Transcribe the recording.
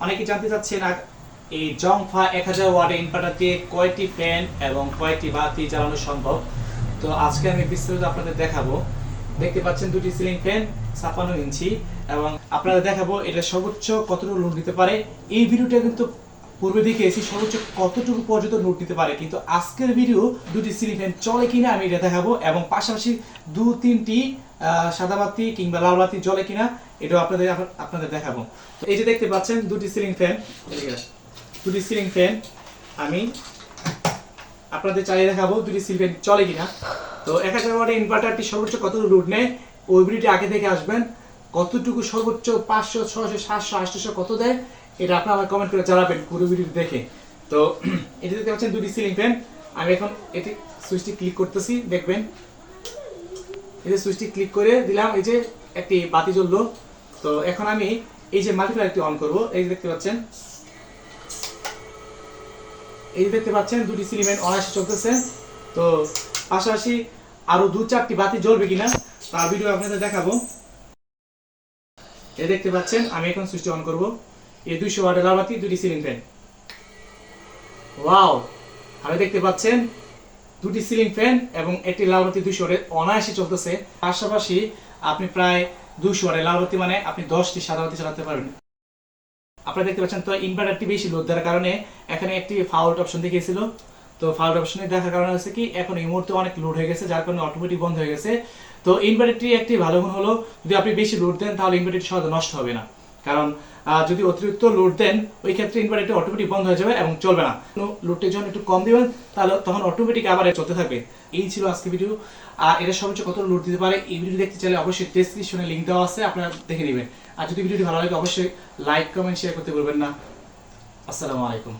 অনেকে জানতে চাচ্ছেন এই জংফা 1000 ওয়াটের ইনভার্টার দিয়ে কয়টি ফ্যান এবং কয়টি বাতি চালানো সম্ভব। তো আজকে আমি বিস্তারিত আপনাদের দেখাবো। দেখতে পাচ্ছেন দুটি সিলিং ফ্যান 56 ইঞ্চি এবং আপনাদের দেখাবো এটা সর্বোচ্চ কতটুকু লোড নিতে পারে। এই ভিডিওটা কিন্তু পূর্বে দেখিয়েছি সর্বোচ্চ কতটুকু পর্যন্ত লোড নিতে পারে, কিন্তু আজকের ভিডিও দুটি সিলিং ফ্যান চলে কিনা আমি এটা দেখাবো এবং পাশাপাশি 2-3টি সাদা বাতি কিংবা লাল বাতি জ্বলে কিনা এটাও আপনাদের দেখাবো। তো এই যে দেখতে পাচ্ছেন দুটি সিলিং ফ্যান, আমি আপনাদের চালিয়ে দেখাবো দুটি সিলিং ফ্যান চলে কিনা। তো 1000 ওয়াটের ইনভার্টারটি সর্বোচ্চ কতটুকু লোড নেয় ওই ভিডিওটি আগে থেকে আসবেন। কতটুকু সর্বোচ্চ 500, 600, 700, 800 কত দেয় এটা আপনারা আমার কমেন্ট করে জানাবেন পুরো ভিডিও দেখে। তো এটা দেখতে পাচ্ছেন দুটি সিলিং ফ্যান। আমি এখন এটি সুইচটি ক্লিক করতেছি, দেখবেন এই যে সুইচটি ক্লিক করে দিলাম, এই যে একটি বাতি জ্বললো। তো এখন আমি এই যে মাল্টিপ্লায়ারটি অন করব। এই যে দেখতে পাচ্ছেন দুটি সিলিং ফ্যান অনায়াসে চলতেছে। তো পাশাপাশি আরো 2-4টি বাতি জ্বলবে কিনা তার ভিডিও আপনাদের দেখাবো। এই দেখতে পাচ্ছেন আমি এখন সুইচটি অন করব। এই 200 ওয়াটের লাল বাতি, দুটি সিলিং ফ্যান। ওয়াও, আপনি দেখতে পাচ্ছেন দুটি সিলিং ফ্যান এবং একটি লাল বাতি 200 ওয়াটের অনায়াসে চলতেছে। পাশাপাশি আপনি প্রায় 200 ওয়াটের লাল বাতি মানে আপনি 10টি সাদা বাতি চালাতে পারবেন। আপনারা দেখতে পাচ্ছেন তো ইনভার্টারটি বেশি লোড দেওয়ার কারণে এখানে একটি ফাউল্ট অপশন দেখিয়েছিল। তো ফাউল্ট অপশনে দেখার কারণে হচ্ছে কি এখন এই মুহূর্তে অনেক লোড হয়ে গেছে, যার কারণে অটোমেটিক বন্ধ হয়ে গেছে। তো ইনভার্টারটি একটি ভালো গুণ হলো যদি আপনি বেশি লোড দেন তাহলে ইনভার্টারটি সহজে নষ্ট হবে না, কারণ যদি অতিরিক্ত লোড দেন ওই ক্ষেত্রে ইনভার্টারটি অটোমেটিক বন্ধ হয়ে যাবে এবং চলবে না। লোডটি যখন একটু কম দিবেন তাহলে তখন অটোমেটিক আবার চলতে থাকবে। এই ছিল আজকে ভিডিও। আর এটা সর্বোচ্চ কত লোড দিতে পারে এই ভিডিও দেখতে চাইলে অবশ্যই ডেসক্রিপশনে লিংক দেওয়া আছে, আপনারা দেখে নেবেন। আর যদি ভিডিওটি ভালো লাগে অবশ্যই লাইক, কমেন্ট, শেয়ার করতে ভুলবেন না। আসসালামু আলাইকুম।